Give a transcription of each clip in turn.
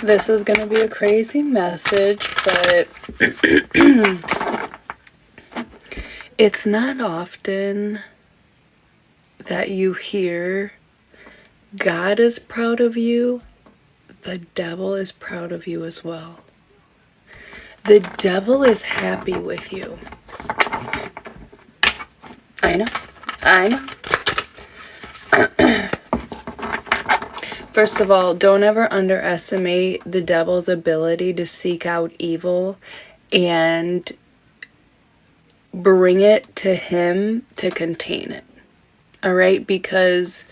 This is going to be a crazy message, but it's not often that you hear God is proud of you, the devil is proud of you as well. The devil is happy with you. I know. First of all, don't ever underestimate the devil's ability to seek out evil and bring it to him to contain it. All right? Because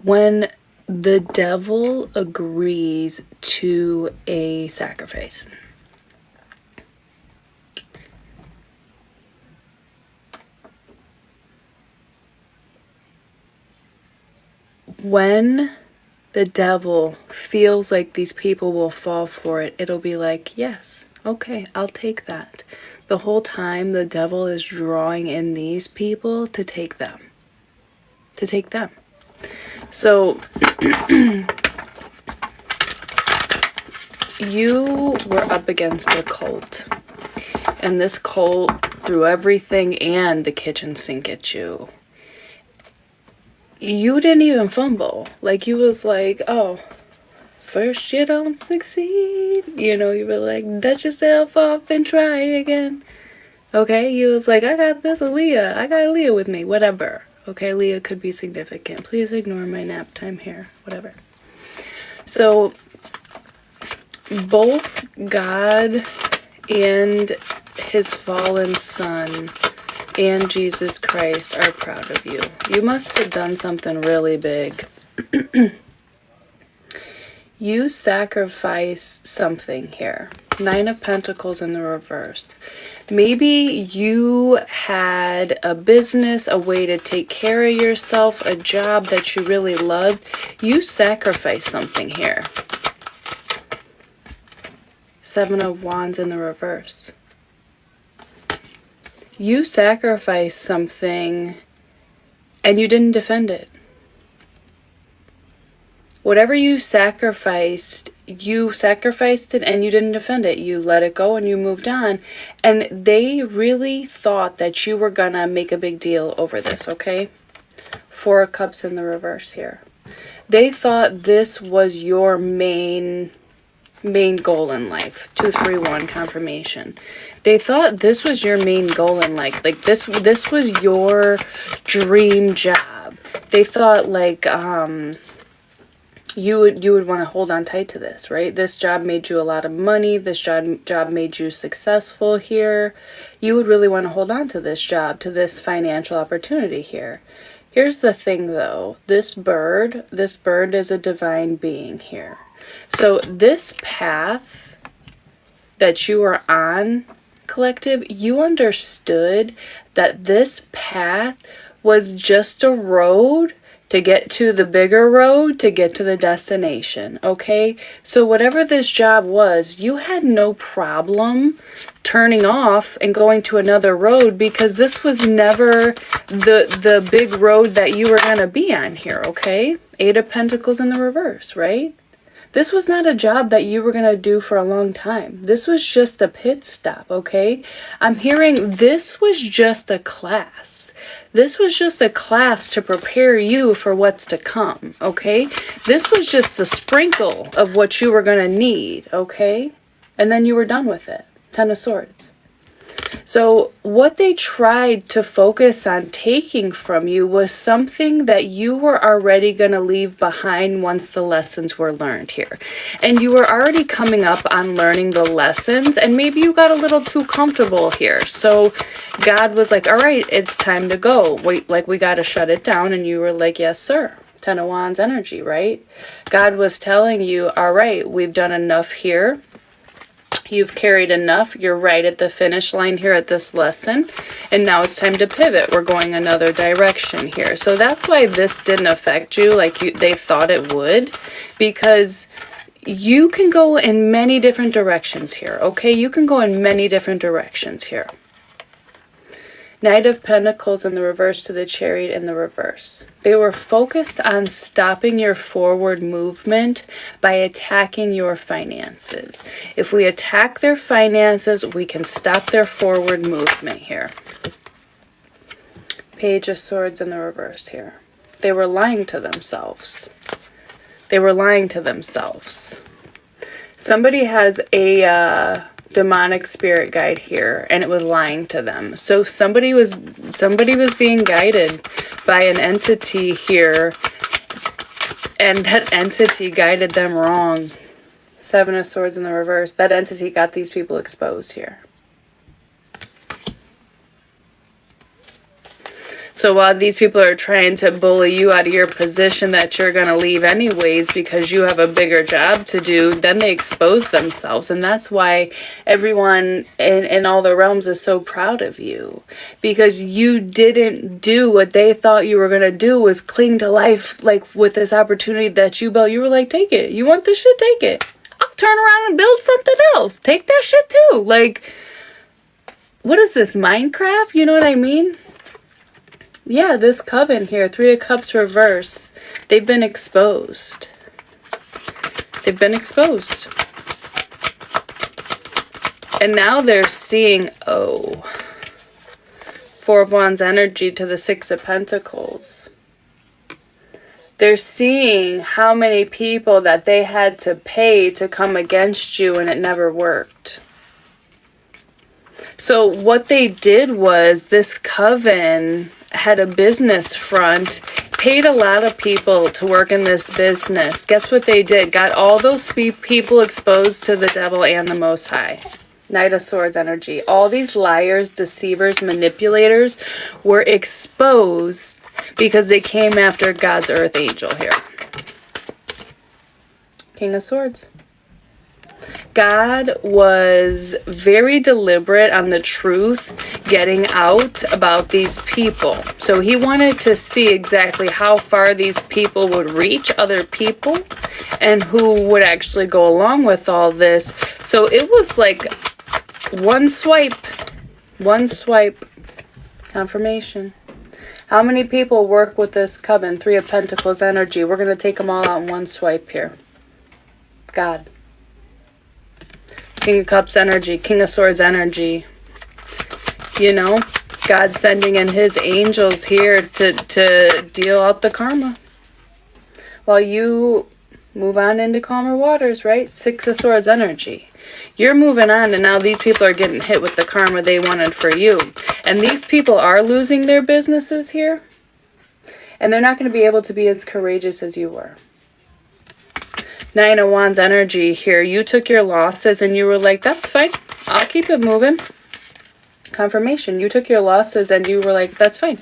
when the devil agrees to a sacrifice, when the devil feels like these people will fall for it, it'll be like, yes, okay, I'll take that. The whole time the devil is drawing in these people to take them. So you were up against a cult, and this cult threw everything and the kitchen sink at you. You didn't even fumble. Like, you was like, oh, first you don't succeed. You know, you were like, dust yourself off and try again. Okay, you was like, I got this, Aaliyah. I got Aaliyah with me, whatever. Okay, Aaliyah could be significant. Please ignore my nap time here, whatever. So, both God and his fallen son and Jesus Christ are proud of you. You must have done something really big. You sacrificed something here. 9 of Pentacles in the reverse. Maybe you had a business, a way to take care of yourself, a job that you really loved. You sacrificed something here. 7 of Wands in the reverse. You sacrificed something and you didn't defend it. Whatever you sacrificed it and you didn't defend it. You let it go and you moved on. And they really thought that you were gonna make a big deal over this, okay? 4 of Cups in the reverse here. They thought this was your main goal in life. 2-3-1 confirmation. They thought this was your main goal in life. Like this was your dream job. They thought like you would want to hold on tight to this, right? This job made you a lot of money. This job made you successful here. You would really want to hold on to this job, to this financial opportunity here. Here's the thing though. This bird is a divine being here. So this path that you are on, collective, you understood that this path was just a road to get to the bigger road, to get to the destination, okay? So whatever this job was, you had no problem turning off and going to another road because this was never the big road that you were going to be on here, okay? 8 of Pentacles in the reverse, right? This was not a job that you were going to do for a long time. This was just a pit stop, okay? I'm hearing this was just a class. This was just a class to prepare you for what's to come, okay? This was just a sprinkle of what you were going to need, okay? And then you were done with it. 10 of Swords. So what they tried to focus on taking from you was something that you were already going to leave behind once the lessons were learned here. And you were already coming up on learning the lessons, and maybe you got a little too comfortable here. So God was like, all right, it's time to go. We got to shut it down. And you were like, yes, sir. 10 of Wands energy, right? God was telling you, all right, we've done enough here. You've carried enough. You're right at the finish line here at this lesson. And now it's time to pivot. We're going another direction here. So that's why this didn't affect you like they thought it would. Because you can go in many different directions here, okay? You can go in many different directions here. Knight of Pentacles in the reverse to the Chariot in the reverse. They were focused on stopping your forward movement by attacking your finances. If we attack their finances, we can stop their forward movement here. Page of Swords in the reverse here. They were lying to themselves. They were lying to themselves. Somebody has a demonic spirit guide here, and it was lying to them. So somebody was being guided by an entity here, and that entity guided them wrong. Seven of Swords in the reverse. That entity got these people exposed here. So while these people are trying to bully you out of your position that you're going to leave anyways because you have a bigger job to do, then they expose themselves. And that's why everyone in all the realms is so proud of you. Because you didn't do what they thought you were going to do, was cling to life like with this opportunity that you built. You were like, take it. You want this shit? Take it. I'll turn around and build something else. Take that shit too. Like, what is this, Minecraft? You know what I mean? Yeah, this coven here, Three of Cups reverse, they've been exposed. They've been exposed. And now they're seeing, oh, Four of Wands energy to the Six of Pentacles. They're seeing how many people that they had to pay to come against you, and it never worked. So what they did was, this coven had a business front, paid a lot of people to work in this business. Guess what they did? Got all those people exposed to the devil and the Most High. Knight of Swords energy. All these liars, deceivers, manipulators were exposed because they came after God's earth angel here. King of Swords. God was very deliberate on the truth getting out about these people. So he wanted to see exactly how far these people would reach other people and who would actually go along with all this. So it was like one swipe, confirmation. How many people work with this coven? Three of Pentacles energy. We're going to take them all out in one swipe here. God. King of Cups energy, King of Swords energy. You know, God sending in his angels here to deal out the karma. While you move on into calmer waters, right? Six of Swords energy. You're moving on, and now these people are getting hit with the karma they wanted for you. And these people are losing their businesses here. And they're not going to be able to be as courageous as you were. Nine of Wands energy here. You took your losses and you were like, that's fine. I'll keep it moving. Confirmation. You took your losses and you were like, that's fine.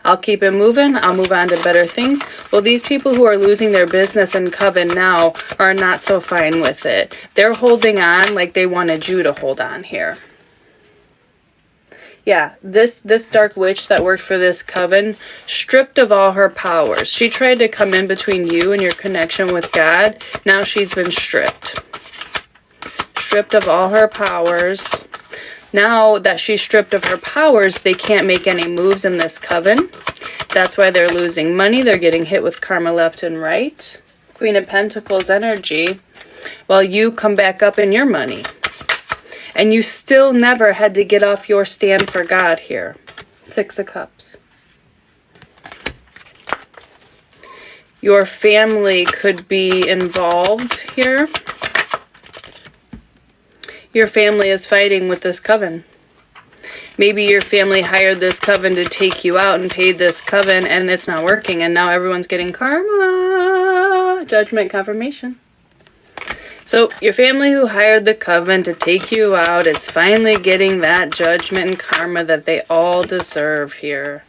I'll keep it moving. I'll move on to better things. Well, these people who are losing their business in coven now are not so fine with it. They're holding on like they wanted you to hold on here. Yeah, this dark witch that worked for this coven, stripped of all her powers. She tried to come in between you and your connection with God. Now she's been stripped. Stripped of all her powers. Now that she's stripped of her powers, they can't make any moves in this coven. That's why they're losing money. They're getting hit with karma left and right. Queen of Pentacles energy. Well, you come back up in your money. And you still never had to get off your stand for God here. Six of Cups. Your family could be involved here. Your family is fighting with this coven. Maybe your family hired this coven to take you out and paid this coven, and it's not working. And now everyone's getting karma. Judgment confirmation. So your family who hired the coven to take you out is finally getting that judgment and karma that they all deserve here.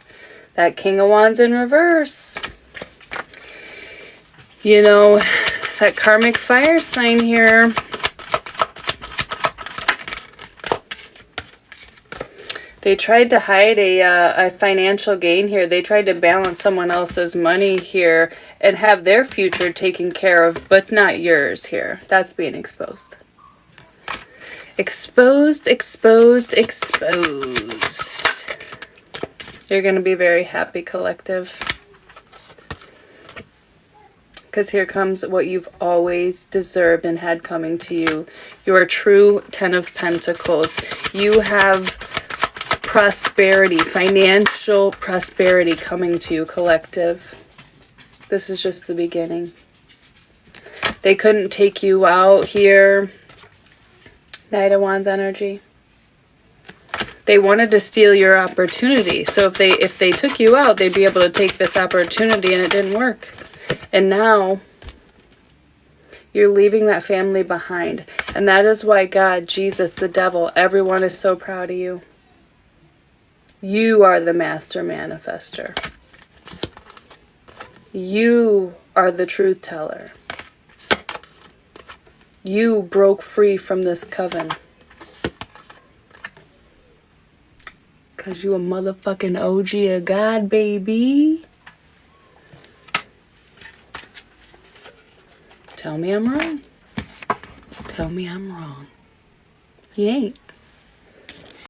That King of Wands in reverse. You know, that karmic fire sign here. They tried to hide a financial gain here. They tried to balance someone else's money here and have their future taken care of, but not yours here. That's being exposed. Exposed, exposed, exposed. You're going to be very happy, collective. Because here comes what you've always deserved and had coming to you. Your true 10 of Pentacles. You have prosperity, financial prosperity coming to you, collective. This is just the beginning. They couldn't take you out here. Knight of Wands energy. They wanted to steal your opportunity. So if they took you out, they'd be able to take this opportunity, and it didn't work. And now you're leaving that family behind. And that is why God, Jesus, the devil, everyone is so proud of you. You are the master manifester. You are the truth teller. You broke free from this coven. Because you a motherfucking OG of God, baby. Tell me I'm wrong. Tell me I'm wrong. He ain't.